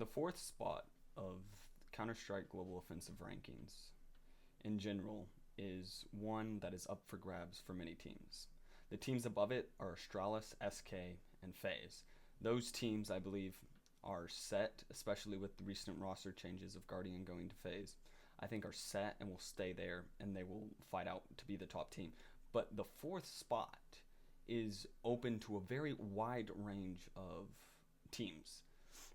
The fourth spot of Counter-Strike Global Offensive rankings in general is one that is up for grabs for many teams. The teams above it are Astralis, SK, and FaZe. Those teams, I believe, are set, especially with the recent roster changes of Guardian going to FaZe. I think are set and will stay there, and they will fight out to be the top team. But the fourth spot is open to a very wide range of teams,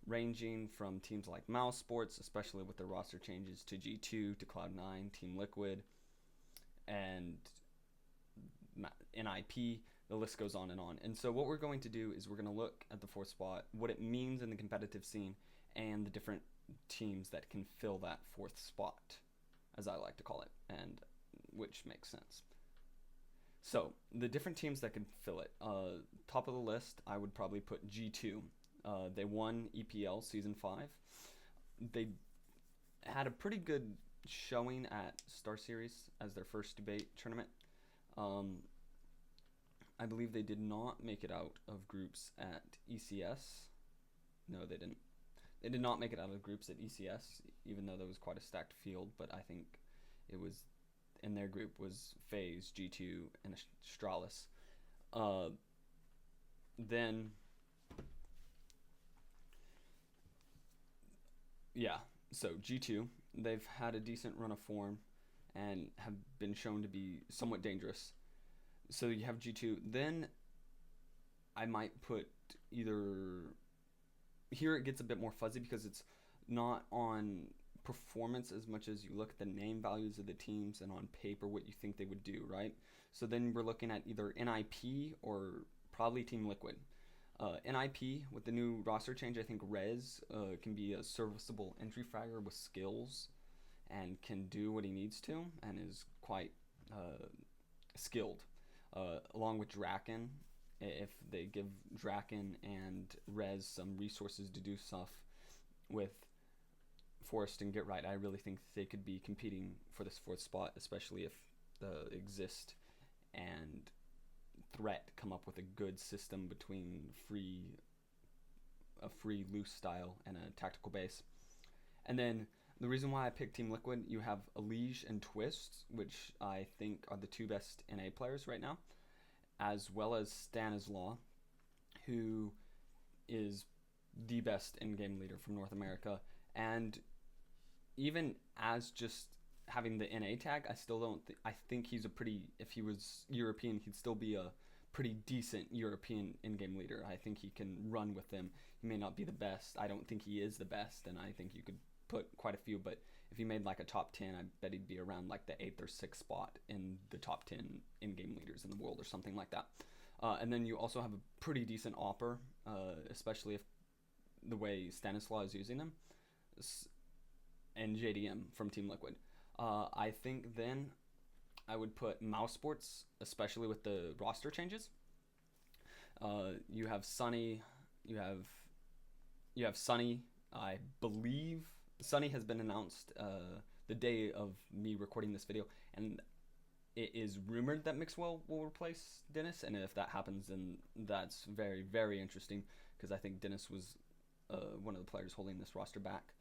ranging from teams like Mouse Sports, especially with their roster changes, to G2, to Cloud9, Team Liquid, and NIP. The list goes on and on. And so what we're going to do is we're going to look at the fourth spot, what it means in the competitive scene, and the different teams that can fill that fourth spot, as I like to call it, and which makes sense. So the different teams that can fill it. Top of the list, I would probably put G2. They won EPL Season 5. They had a pretty good showing at Star Series as their first debate tournament. I believe they did not make it out of groups at ECS. No, they didn't. They did not make it out of groups at ECS, even though there was quite a stacked field, but I think it was in their group was FaZe, G2, and Astralis. Then, yeah, so G2, they've had a decent run of form and have been shown to be somewhat dangerous. So you have G2. Then I might put either... Here it gets a bit more fuzzy because it's not on performance as much as you look at the name values of the teams and on paper what you think they would do, right? So then we're looking at either NIP or probably Team Liquid. NIP, with the new roster change, I think Rez can be a serviceable entry fragger with skills and can do what he needs to and is quite skilled. Along with Draken, if they give Draken and Rez some resources to do stuff with Forest and Get Right, I really think they could be competing for this fourth spot, especially if the Exist and Threat come up with a good system between a free loose style and a tactical base. And then the reason why I picked Team Liquid, you have Elige and Twist, which I think are the two best NA players right now, as well as Stanislaw, who is the best in-game leader from North America. And even as just having the NA tag, I still don't I think he's a pretty, if he was European, he'd still be a pretty decent European in-game leader. I think he can run with them. He may not be the best. I don't think he is the best, and I think you could put quite a few, but if he made like a top 10, I bet he'd be around like the 8th or 6th spot in the top 10 in-game leaders in the world or something like that. And then you also have a pretty decent AWPer, especially if the way Stanislaw is using them, and JDM from Team Liquid. I think then I would put Mouse Sports, especially with the roster changes. You have Sunny, you have Sunny. I believe Sunny has been announced the day of me recording this video, and it is rumored that Mixwell will replace Dennis, and if that happens, then that's very, very interesting, because I think Dennis was one of the players holding this roster back.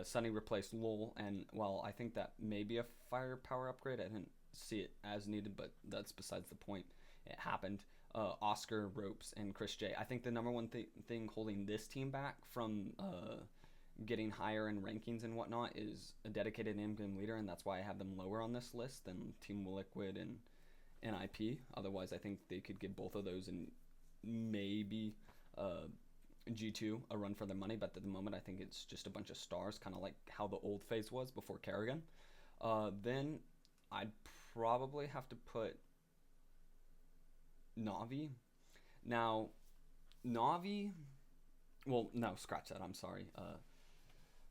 Sunny replaced Lowell, and while I think that may be a firepower upgrade, I didn't see it as needed, but that's besides the point. It happened. Oscar, Ropes, and Chris J. I think the number one thing holding this team back from getting higher in rankings and whatnot is a dedicated in-game leader, and that's why I have them lower on this list than Team Liquid and NIP. Otherwise, I think they could give both of those and maybe G2 a run for their money, but at the moment I think it's just a bunch of stars, kind of like how the old phase was before Kerrigan. Then I'd probably have to put Navi. Now, Navi... Well, no, scratch that, I'm sorry.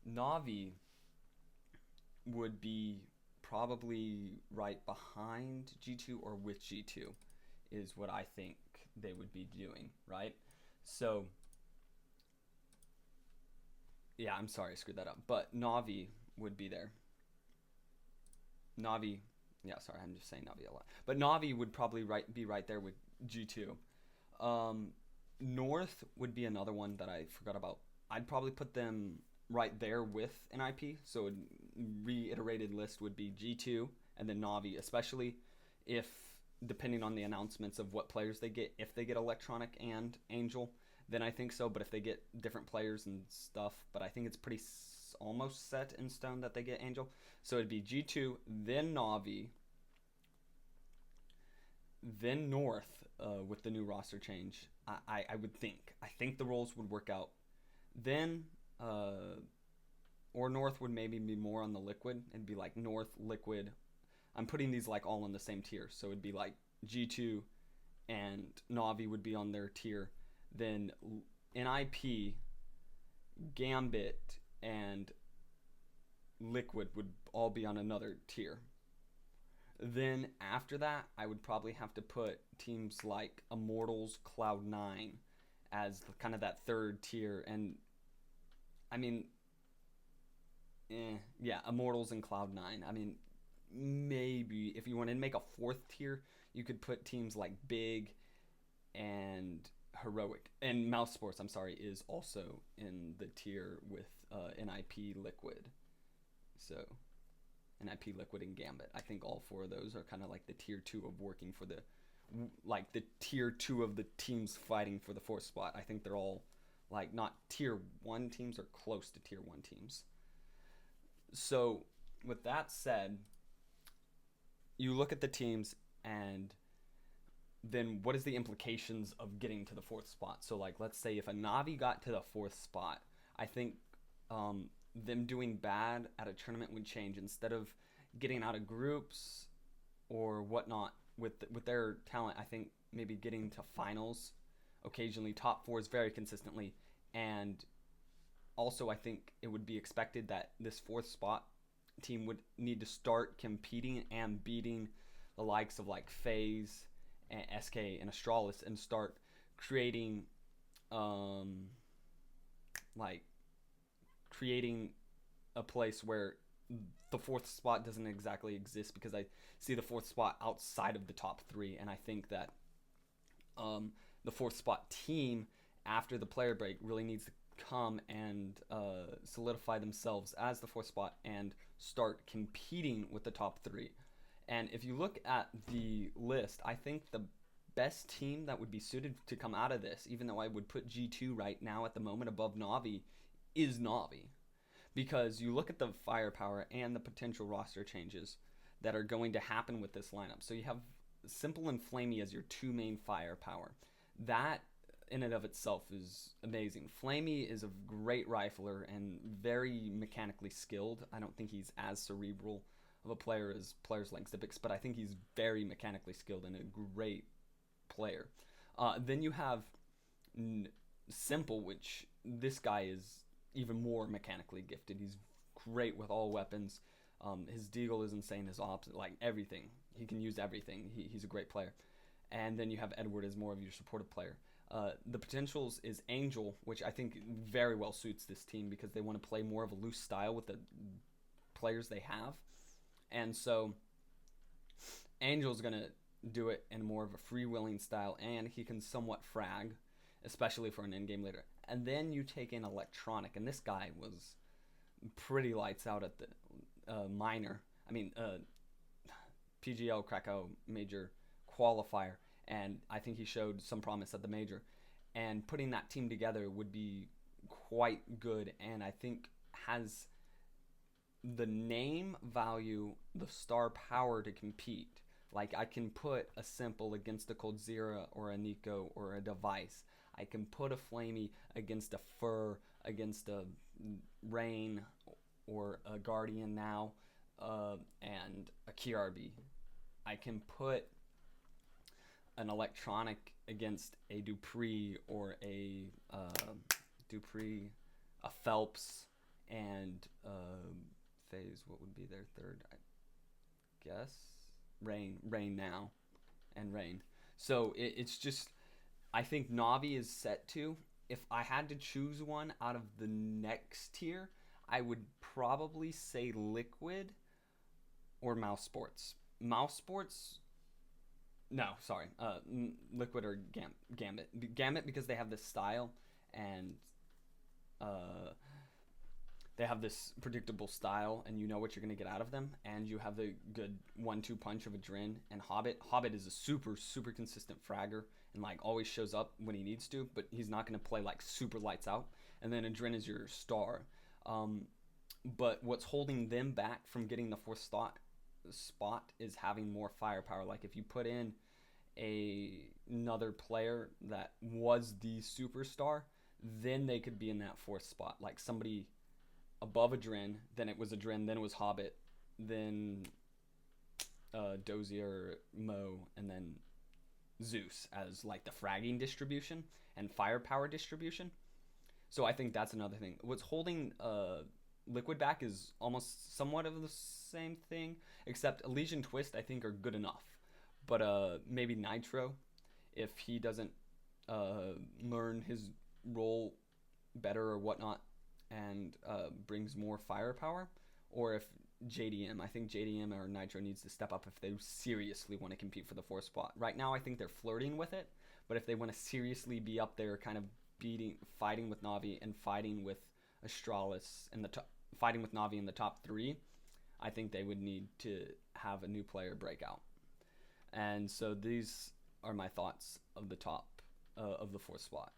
Navi would be probably right behind G2 or with G2 is what I think they would be doing, right? So, yeah, I'm sorry, I screwed that up. But Navi would be there. Navi, yeah, sorry, I'm just saying Navi a lot. But Navi would probably be right there with G2. North would be another one that I forgot about. I'd probably put them right there with NIP. So a reiterated list would be G2 and then Navi, especially if, depending on the announcements of what players they get, if they get Electronic and Angel, then I think so. But if they get different players and stuff, but I think it's pretty almost set in stone that they get Angel. So it'd be G2, then Navi, then North with the new roster change. I would think. I think the roles would work out. Then, or North would maybe be more on the Liquid. It'd be like North, Liquid. I'm putting these like all in the same tier. So it'd be like G2 and Navi would be on their tier. Then NIP, Gambit, and Liquid would all be on another tier. Then after that, I would probably have to put teams like Immortals, Cloud9 as kind of that third tier. And I mean, yeah, Immortals and Cloud9. I mean, maybe if you wanted to make a fourth tier, you could put teams like Big and Heroic. And Mouse Sports, I'm sorry, is also in the tier with NIP, Liquid. So NIP, Liquid, and Gambit. I think all four of those are kind of like the tier 2 of working for the, like the tier 2 of the teams fighting for the fourth spot. I think they're all like not tier 1 teams or close to tier 1 teams. So with that said, you look at the teams and then what is the implications of getting to the fourth spot? So like, let's say if a Navi got to the fourth spot, I think them doing bad at a tournament would change. Instead of getting out of groups or whatnot with their talent, I think maybe getting to finals, occasionally top fours very consistently. And also I think it would be expected that this fourth spot team would need to start competing and beating the likes of like FaZe and SK and Astralis and start creating creating a place where the fourth spot doesn't exactly exist, because I see the fourth spot outside of the top 3, and I think that the fourth spot team after the player break really needs to come and solidify themselves as the fourth spot and start competing with the top 3. And if you look at the list, I think the best team that would be suited to come out of this, even though I would put G2 right now at the moment above Navi, is Navi. Because you look at the firepower and the potential roster changes that are going to happen with this lineup. So you have Simple and Flamey as your 2 main firepower. That in and of itself is amazing. Flamey is a great rifler and very mechanically skilled. I don't think he's as cerebral of a player as players like Xipix, but I think he's very mechanically skilled and a great player. Then you have Simple, which this guy is even more mechanically gifted. He's great with all weapons. His deagle is insane. His ops, like everything. He can use everything. He's a great player. And then you have Edward as more of your supportive player. The potentials is Angel, which I think very well suits this team because they want to play more of a loose style with the players they have. And so Angel's going to do it in more of a freewheeling style, and he can somewhat frag, especially for an in-game later. And then you take in Electronic, and this guy was pretty lights out at the minor. I mean, PGL Krakow major qualifier, and I think he showed some promise at the major. And putting that team together would be quite good, and I think has the name value, the star power to compete. Like, I can put a Simple against a Coldzera or a Nico or a Device. I can put a Flamey against a Fur, against a Rain or a Guardian now, and a KRB. I can put an Electronic against a Dupree or a Phelps, and FaZe, what would be their third? I guess Rain now, and Rain. So it's just, I think Navi is set to. If I had to choose one out of the next tier, I would probably say Liquid or Mouse Sports. Mouse Sports, no, sorry, Liquid or Gambit. Gambit because they have this style, and uh, they have this predictable style, and you know what you're going to get out of them, and you have the good 1-2 punch of Adrin and Hobbit. Hobbit is a super consistent fragger and like always shows up when he needs to, but he's not going to play like super lights out. And then Adrin is your star. But what's holding them back from getting the fourth spot is having more firepower. Like if you put in another player that was the superstar, then they could be in that fourth spot. Like somebody above Adrin, then it was Adrin, then it was Hobbit, then Dozier, Mo, and then Zeus as like the fragging distribution and firepower distribution. So I think that's another thing. What's holding Liquid back is almost somewhat of the same thing, except Elysian Twist I think are good enough. But maybe Nitro, if he doesn't learn his role better or whatnot, and brings more firepower, or if JDM, I think JDM or Nitro needs to step up if they seriously want to compete for the fourth spot. Right now I think they're flirting with it, but if they want to seriously be up there kind of fighting with Navi and fighting with Astralis and fighting with Navi in the top 3, I think they would need to have a new player break out. And so these are my thoughts of the top of the fourth spot.